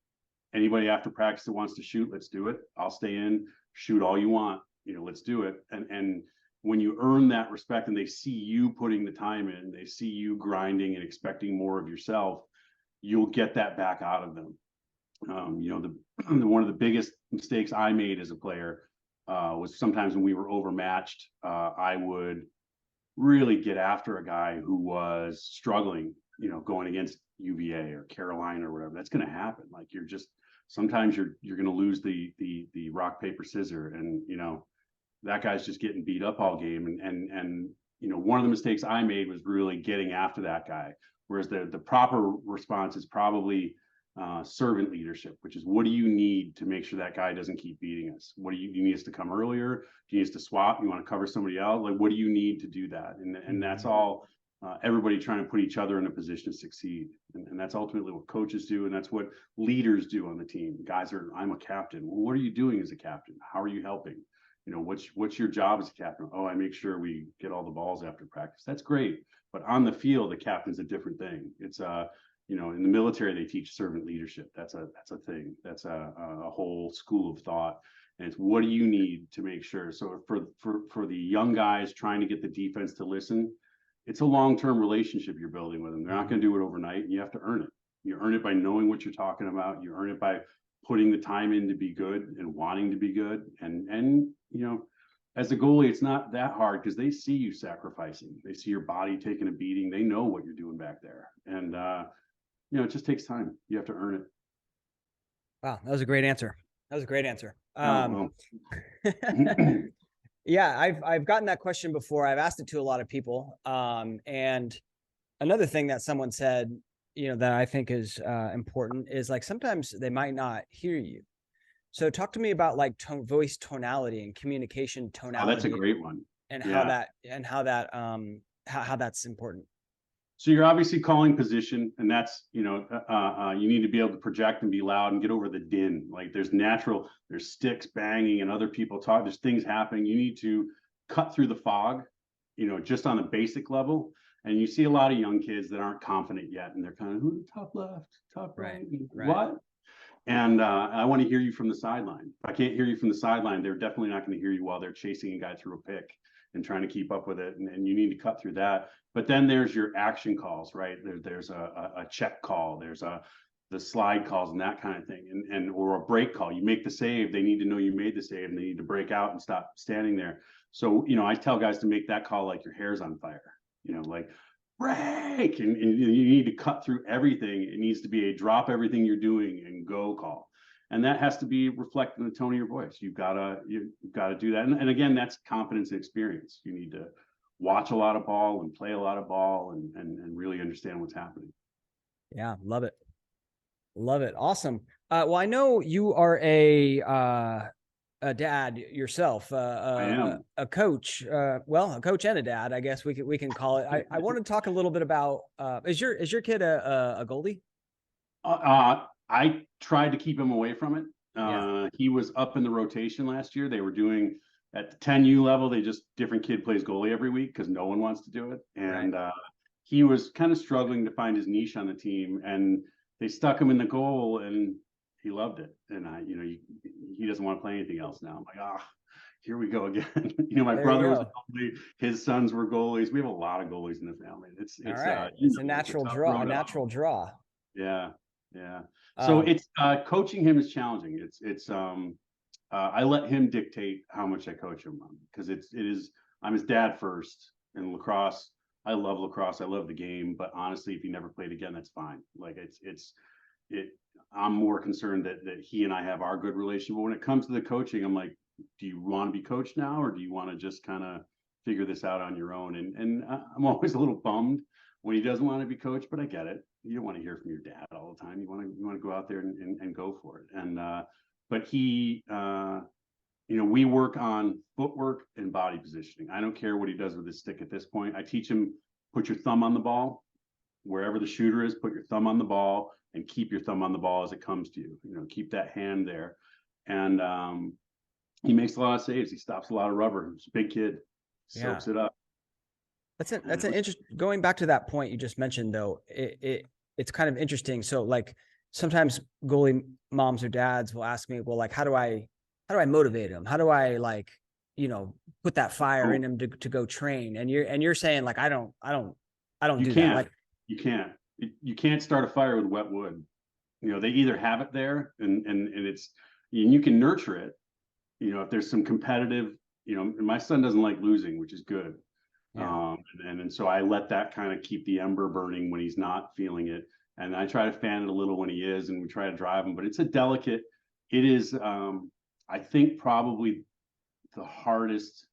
Anybody after practice that wants to shoot, let's do it. I'll stay in, shoot all you want. Let's do it. And when you earn that respect and they see you putting the time in, they see you grinding and expecting more of yourself, you'll get that back out of them. One of the biggest mistakes I made as a player was sometimes when we were overmatched, I would really get after a guy who was struggling, going against UVA or Carolina or whatever. That's going to happen. Like sometimes you're going to lose the rock, paper, scissors, and that guy's just getting beat up all game. And one of the mistakes I made was really getting after that guy. Whereas the proper response is probably servant leadership, which is, what do you need to make sure that guy doesn't keep beating us? What do you need us to come earlier? Do you need us to swap? You want to cover somebody else? Like, what do you need to do that? And that's all everybody trying to put each other in a position to succeed. And that's ultimately what coaches do. And that's what leaders do on the team. I'm a captain. Well, what are you doing as a captain? How are you helping? What's your job as a captain? Oh, I make sure we get all the balls after practice. That's great. But on the field, the captain's a different thing. It's in the military, they teach servant leadership. That's a thing. That's a whole school of thought. And it's, what do you need to make sure? So for the young guys trying to get the defense to listen, it's a long-term relationship you're building with them. They're not going to do it overnight, and you have to earn it. You earn it by knowing what you're talking about. You earn it by putting the time in to be good and wanting to be good. And as a goalie, it's not that hard because they see you sacrificing. They see your body taking a beating. They know what you're doing back there. And, it just takes time. You have to earn it. Wow. That was a great answer. Well. Yeah, I've gotten that question before. I've asked it to a lot of people. And another thing that someone said, that I think is important is, like, sometimes they might not hear you. So talk to me about like voice tonality and communication tonality. Oh, that's a great one. And how that's important. So you're obviously calling position, and that's, you need to be able to project and be loud and get over the din. Like there's sticks banging and other people talk, there's things happening. You need to cut through the fog, just on a basic level. And you see a lot of young kids that aren't confident yet, and they're kind of, top left, top right, what? And I want to hear you from the sideline. If I can't hear you from the sideline, they're definitely not going to hear you while they're chasing a guy through a pick and trying to keep up with it. And you need to cut through that. But then there's your action calls, right? There's a check call. There's the slide calls and that kind of thing. Or a break call. You make the save. They need to know you made the save, and they need to break out and stop standing there. So, I tell guys to make that call like your hair's on fire, like break, and you need to cut through everything. It needs to be a drop everything you're doing and go call. And that has to be reflected in the tone of your voice. You've got to do that. And again, that's confidence and experience. You need to watch a lot of ball and play a lot of ball and really understand what's happening. Yeah. Love it. Awesome. Well, I know you are a dad yourself, I am a coach, a coach and a dad, I guess we can call it. I want to talk a little bit about, is your kid a goalie? I tried to keep him away from it. He was up in the rotation last year. They were doing at the 10U level. Different kid plays goalie every week because no one wants to do it. And he was kind of struggling to find his niche on the team, and they stuck him in the goal, and he loved it. And he doesn't want to play anything else now. I'm like, here we go again. My brother was a goalie, his sons were goalies. We have a lot of goalies in the family. It's all right. It's a natural draw, Yeah. So it's coaching him is challenging. I let him dictate how much I coach him on, because I'm his dad first. In lacrosse, I love lacrosse. I love the game, but honestly, if he never played again, that's fine. Like I'm more concerned that he and I have our good relationship. But when it comes to the coaching, I'm like, do you want to be coached now, or do you want to just kind of figure this out on your own? And I'm always a little bummed when he doesn't want to be coached, but I get it. You don't want to hear from your dad all the time. You want to go out there and go for it. And but he we work on footwork and body positioning. I don't care what he does with his stick at this point. I teach him, put your thumb on the ball. Wherever the shooter is, put your thumb on the ball and keep your thumb on the ball as it comes to you. Keep that hand there. And he makes a lot of saves. He stops a lot of rubber. He's a big kid. Soaks it up. That's an interesting, going back to that point you just mentioned, though, it's kind of interesting. So like sometimes goalie moms or dads will ask me, well, like, how do I motivate him? How do I put that fire in him to go train? And you're saying like, I don't do that. Like, you can't start a fire with wet wood. They either have it there and you can nurture it. If there's some competitive, my son doesn't like losing, which is good. Yeah. And so I let that kind of keep the ember burning when he's not feeling it. And I try to fan it a little when he is, and we try to drive him, but it is, I think probably the hardest,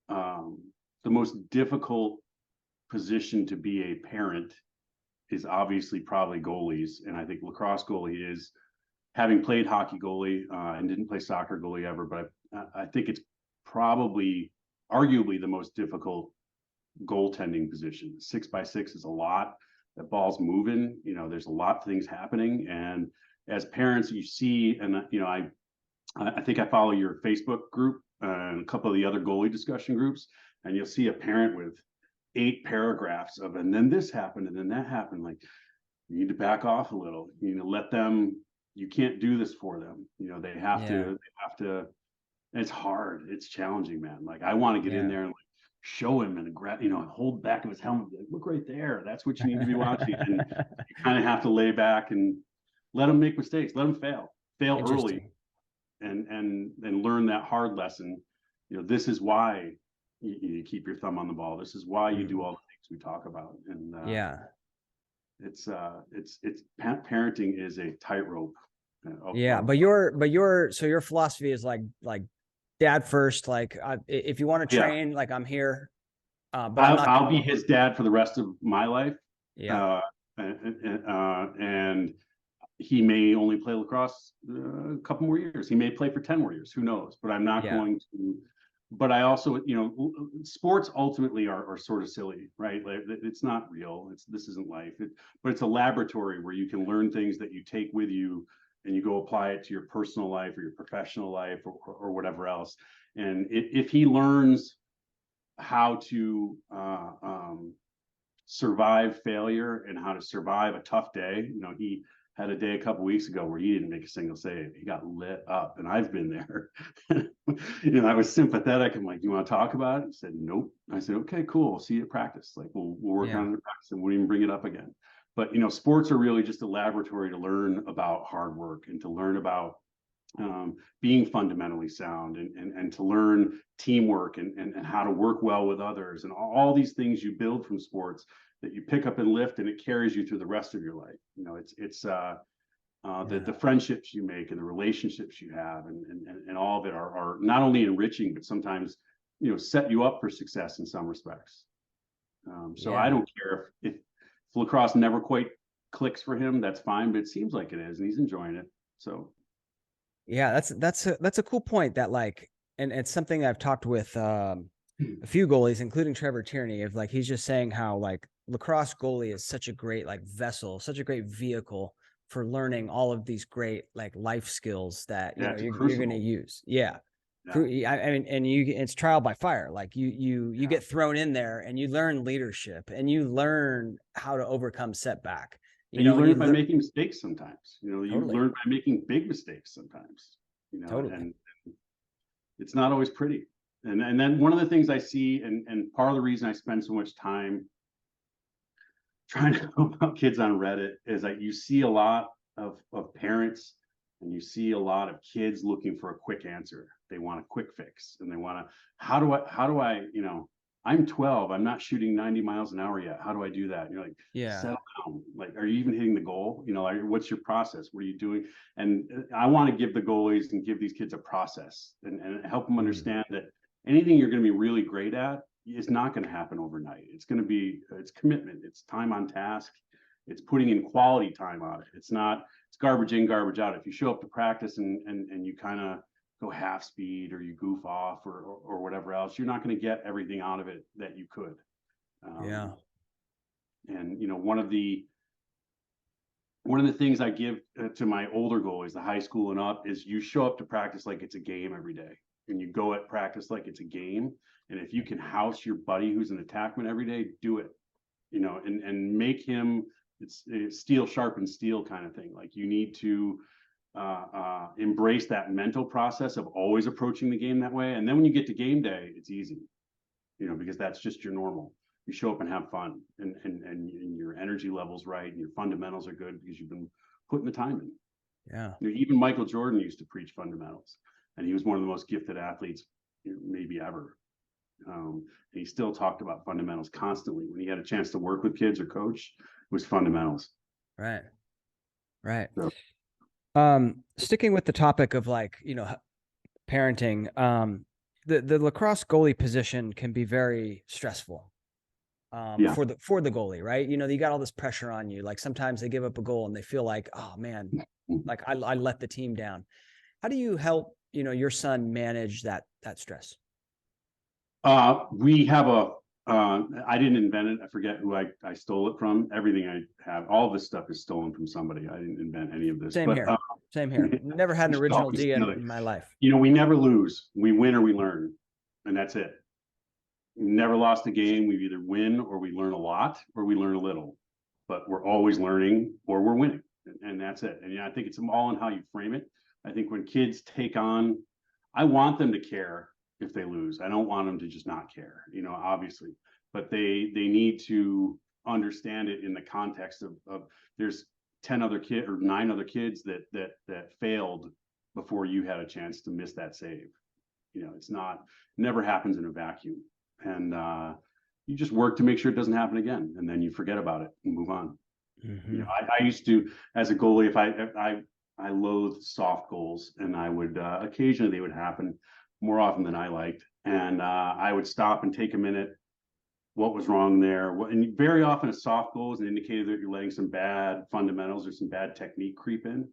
the most difficult position to be a parent is obviously probably goalies. And I think lacrosse goalie is, having played hockey goalie and didn't play soccer goalie ever, but I think it's probably arguably the most difficult goaltending position. 6x6 is a lot. That ball's moving, there's a lot of things happening. And as parents, you see, and I think I follow your Facebook group and a couple of the other goalie discussion groups, and you'll see a parent with 8 paragraphs of, and then this happened, and then that happened. Like, you need to back off a little. Let them. You can't do this for them. They have to. And it's hard. It's challenging, man. Like, I want to get in there and like show him and grab, and hold the back of his helmet. Like, look right there. That's what you need to be watching. And you kind of have to lay back and let them make mistakes. Let them fail early, and learn that hard lesson. This is why you keep your thumb on the ball. This is why you do all the things we talk about. And it's parenting is a tightrope. But your philosophy is like dad first. Like, if you want to train, like, I'm here. But I'll be his dad for the rest of my life. And he may only play lacrosse a couple more years. He may play for 10 more years. Who knows? But I'm not going to. But I also, sports ultimately are sort of silly, right? Like, it's not real. This isn't life. But it's a laboratory where you can learn things that you take with you, and you go apply it to your personal life or your professional life or whatever else. And if he learns how to survive failure and how to survive a tough day, he had a day a couple weeks ago where he didn't make a single save. He got lit up, and I've been there. I was sympathetic. I'm like, "Do you want to talk about it?" He said, "Nope." I said, "Okay, cool. We'll see you at practice. Like, we'll work on it at practice, and we'll even bring it up again." But sports are really just a laboratory to learn about hard work and to learn about being fundamentally sound and to learn teamwork and how to work well with others, and all these things you build from sports that you pick up and lift, and it carries you through the rest of your life. It's the friendships you make and the relationships you have and all of it are not only enriching, but sometimes set you up for success in some respects. I don't care if lacrosse never quite clicks for him, that's fine, but it seems like it is, and he's enjoying it. So that's a cool point, that like, and it's something I've talked with a few goalies, including Trevor Tierney, of like, he's just saying how like lacrosse goalie is such a great like vessel, such a great vehicle for learning all of these great like life skills that you're going to use. I mean, and it's trial by fire. Like you get thrown in there and you learn leadership and you learn how to overcome setback. And you learn it by making mistakes sometimes. You know, you Totally. learn by making big mistakes sometimes. You know, Totally. and it's not always pretty. And then one of the things I see, and part of the reason I spend so much time trying to help out kids on Reddit is that you see a lot of parents and you see a lot of kids looking for a quick answer. They want a quick fix, and they want to, how do I, you know, I'm 12, I'm not shooting 90 miles an hour yet. How do I do that? And you're like, Yeah. settle down. Like, are you even hitting the goal? You know, like, what's your process? What are you doing? And I want to give the goalies and give these kids a process and help them understand that anything you're going to be really great at is not going to happen overnight. It's going to be, it's commitment. It's time on task. It's putting in quality time on it. It's garbage in, garbage out. If you show up to practice and you kind of go half speed or you goof off or whatever else, you're not going to get everything out of it that you could. Yeah. And, you know, one of the things I give to my older goalies, the high school and up, is you show up to practice like it's a game every day, and you go at practice like it's a game. And if you can house your buddy who's an attackman every day, do it, you know, and make him, it's steel sharpens steel kind of thing. Like, you need to embrace that mental process of always approaching the game that way. And then when you get to game day, it's easy, you know, because that's just your normal. You show up and have fun, and your energy level's right, and your fundamentals are good because you've been putting the time in. Yeah. You know, even Michael Jordan used to preach fundamentals, and he was one of the most gifted athletes, you know, maybe ever. He still talked about fundamentals constantly. When he had a chance to work with kids or coach, it was fundamentals. Right. Right. So, sticking with the topic of, like, you know, parenting, the lacrosse goalie position can be very stressful. For the goalie, right? You know, you got all this pressure on you. Like, sometimes they give up a goal and they feel like, oh man, like I let the team down. How do you help, you know, your son manage that stress? We have I didn't invent it. I forget who I stole it from. Everything I have, all this stuff is stolen from somebody. I didn't invent any of this. Same here. Same here. Never had an original idea in my life. You know, we never lose. We win or we learn, and that's it. We never lost a game. We either win or we learn a lot or we learn a little, but we're always learning or we're winning, and that's it. And yeah, I think it's all in how you frame it. I think when kids take on, I want them to care if they lose. I don't want them to just not care, you know, obviously, but they need to understand it in the context of there's 10 other kids or 9 other kids that failed before you had a chance to miss that save. You know, it's never happens in a vacuum. And you just work to make sure it doesn't happen again, and then you forget about it and move on. You know, I used to, as a goalie, if I loathe soft goals, and I would occasionally they would happen more often than I liked, and I would stop and take a minute. What was wrong there? And very often a soft goal is an indicator that you're letting some bad fundamentals or some bad technique creep in.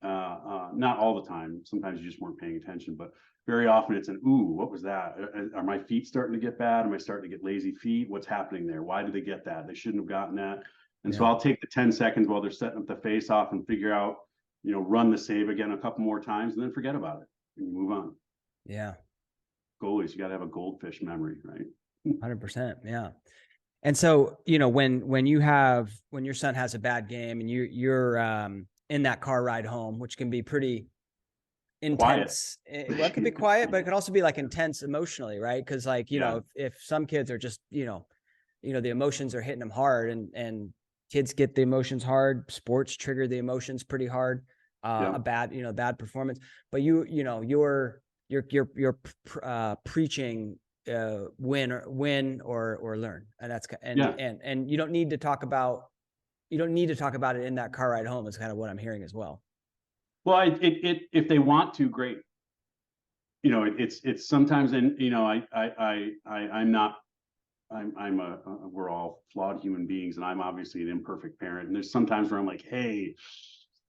Not all the time. Sometimes you just weren't paying attention, but very often it's an, ooh, what was that? Are my feet starting to get bad? Am I starting to get lazy feet? What's happening there? Why did they get that? They shouldn't have gotten that. And so I'll take the 10 seconds while they're setting up the face off and figure out, you know, run the save again a couple more times and then forget about it and move on. Yeah. Goalies, you got to have a goldfish memory, right? 100%. Yeah. And so, you know, when your son has a bad game and you're in that car ride home, which can be pretty intense. Well, it can be quiet, but it can also be like intense emotionally, right? Because, like, you know, if some kids are just, you know, the emotions are hitting them hard, and kids get the emotions hard. Sports trigger the emotions pretty hard. A bad performance, but you're preaching win or learn, and that's and you don't need to talk about it in that car ride home. Is kind of what I'm hearing as well. Well, if they want to, great. You know, it's sometimes, and you know, we're all flawed human beings, and I'm obviously an imperfect parent. And there's sometimes where I'm like, hey,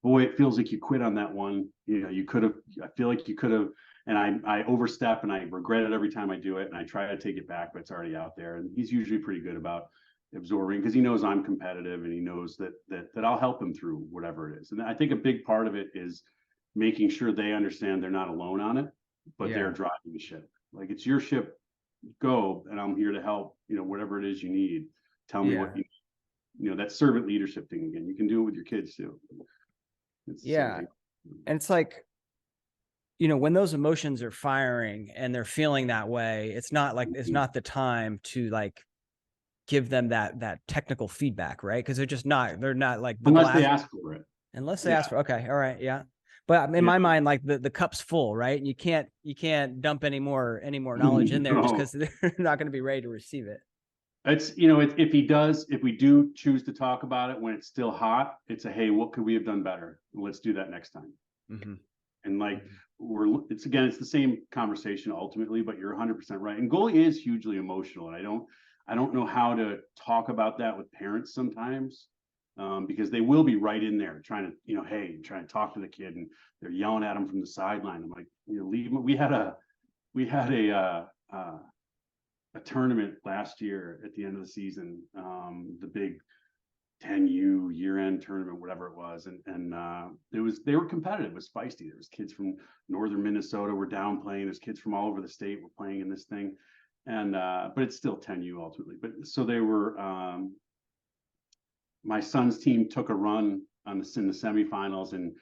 boy, it feels like you quit on that one. You know, you could have. I feel like you could have. And I overstep, and I regret it every time I do it, and I try to take it back, but it's already out there. And he's usually pretty good about absorbing, because he knows I'm competitive, and he knows that I'll help him through whatever it is. And I think a big part of it is making sure they understand they're not alone on it, but they're driving the ship. Like, it's your ship, go, and I'm here to help. You know, whatever it is you need, tell me what you need. that servant leadership thing again. You can do it with your kids too. It's the same thing. And it's like, when those emotions are firing and they're feeling that way, it's not the time to like give them that technical feedback, right? Because they're not like unless they ask for it. Unless they ask for, okay, all right, yeah. But in my mind, like the cup's full, right? And you can't dump any more knowledge in there just because they're not going to be ready to receive it. It's if we do choose to talk about it when it's still hot, it's hey, what could we have done better? Let's do that next time. And like it's the same conversation ultimately, but you're 100% right. And goalie is hugely emotional, and I don't know how to talk about that with parents sometimes, because they will be right in there trying to talk to the kid, and they're yelling at them from the sideline. I'm like, leave them. We had a tournament last year at the end of the season, the big 10U year-end tournament, whatever it was, and they were competitive. It was feisty. There was kids from northern Minnesota were down playing. There's kids from all over the state were playing in this thing, and but it's still 10U ultimately. But so they were. My son's team took a run in the semifinals, and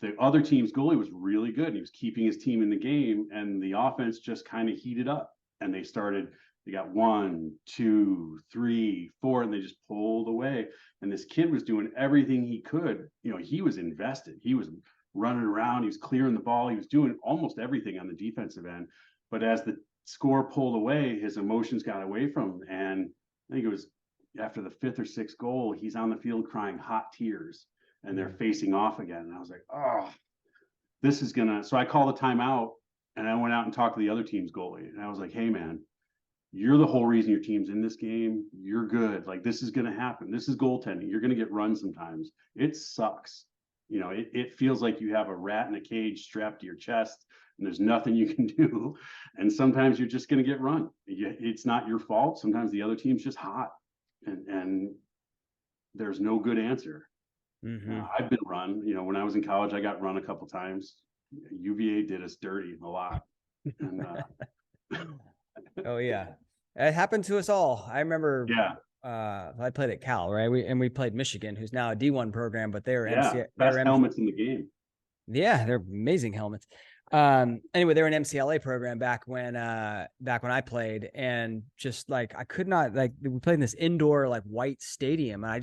the other team's goalie was really good. He was keeping his team in the game, and the offense just kind of heated up, and they got 1, 2, 3, 4, and they just pulled away. And this kid was doing everything he could. He was invested. He was running around. He was clearing the ball. He was doing almost everything on the defensive end. But as the score pulled away, his emotions got away from him. And I think it was after the 5th or 6th goal, he's on the field crying hot tears, and they're facing off again. And I was like, oh, this is gonna. So I called a timeout, and I went out and talked to the other team's goalie. And I was like, hey, man, you're the whole reason your team's in this game. You're good. Like, this is going to happen. This is goaltending. You're going to get run sometimes. It sucks. It feels like you have a rat in a cage strapped to your chest, and there's nothing you can do. And sometimes you're just going to get run. It's not your fault. Sometimes the other team's just hot, and there's no good answer. I've been run. When I was in college, I got run a couple times. UVA did us dirty a lot. And, oh yeah, it happened to us all. I remember. Yeah. I played at Cal, right? We played Michigan, who's now a D1 program, but they were best helmets in the game. Yeah, they're amazing helmets. Anyway, they were an MCLA program back when I played, and just like I could not, like, we played in this indoor like white stadium, and I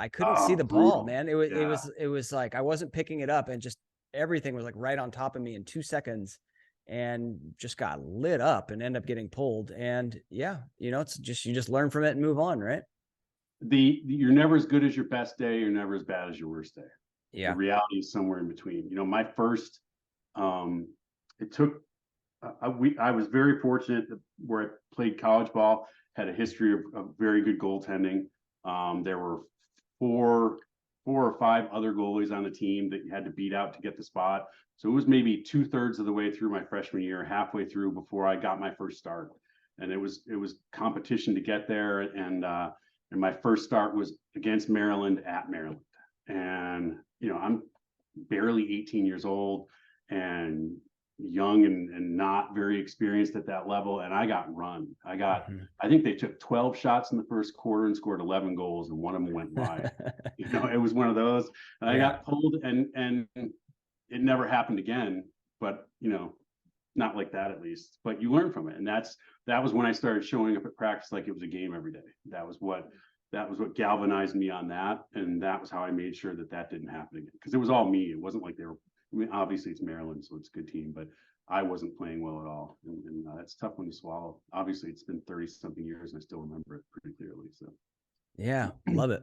couldn't see the ball, man. It was like I wasn't picking it up, and just everything was like right on top of me in 2 seconds, and just got lit up and ended up getting pulled. And it's just, you just learn from it and move on, right? You're never as good as your best day. You're never as bad as your worst day. Yeah. The reality is somewhere in between. My first, it took, I was very fortunate where I played college ball, had a history of very good goaltending. There were four or five other goalies on the team that you had to beat out to get the spot. So it was maybe 2/3 of the way through my freshman year, halfway through before I got my first start. And it was competition to get there. And my first start was against Maryland at Maryland. And, I'm barely 18 years old and young and not very experienced at that level. And I got run. I think they took 12 shots in the first quarter and scored 11 goals, and one of them went wide. It was one of those. And I got pulled, and it never happened again. But, not like that, at least. But you learn from it. And that was when I started showing up at practice like it was a game every day. That was what galvanized me on that. And that was how I made sure that didn't happen again. Because it was all me. It wasn't like obviously it's Maryland, so it's a good team, but I wasn't playing well at all. And it's a tough one to swallow. Obviously, it's been 30-something years, and I still remember it pretty clearly. So, yeah, love it.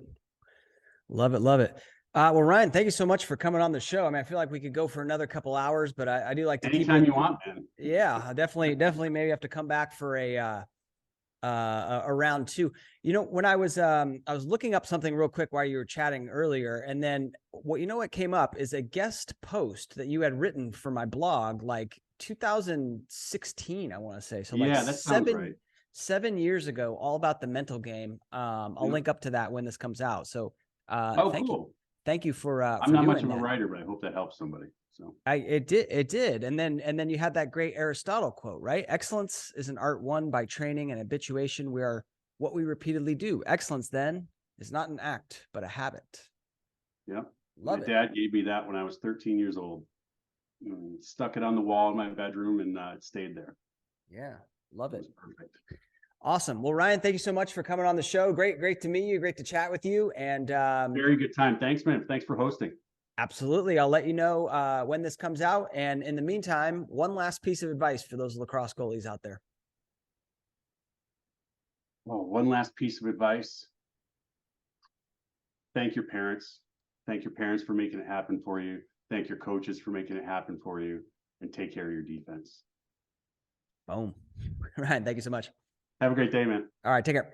Love it. Love it. Well, Ryan, thank you so much for coming on the show. I mean, I feel like we could go for another couple hours, but I do like to anytime you want, man. Yeah, definitely maybe have to come back for a round two. When I was looking up something real quick while you were chatting earlier, and then what came up is a guest post that you had written for my blog, like 2016, I want to say. So yeah, that sounds right. 7 years ago, all about the mental game. I'll link up to that when this comes out. So cool. Thank you for I'm not much of a writer, but I hope that helps somebody. So it did. And then you had that great Aristotle quote, right? Excellence is an art won by training and habituation. We are what we repeatedly do. Excellence then is not an act, but a habit. Yeah. Love My it. dad gave me that when I was 13 years old. Stuck it on the wall in my bedroom, and it stayed there. Yeah. Love it. It was perfect. Awesome. Well, Ryan, thank you so much for coming on the show. Great to meet you. Great to chat with you. And very good time. Thanks, man. Thanks for hosting. Absolutely. I'll let you know when this comes out. And in the meantime, one last piece of advice for those lacrosse goalies out there. Oh, one last piece of advice. Thank your parents. Thank your parents for making it happen for you. Thank your coaches for making it happen for you. And take care of your defense. Boom. Ryan, thank you so much. Have a great day, man. All right. Take care.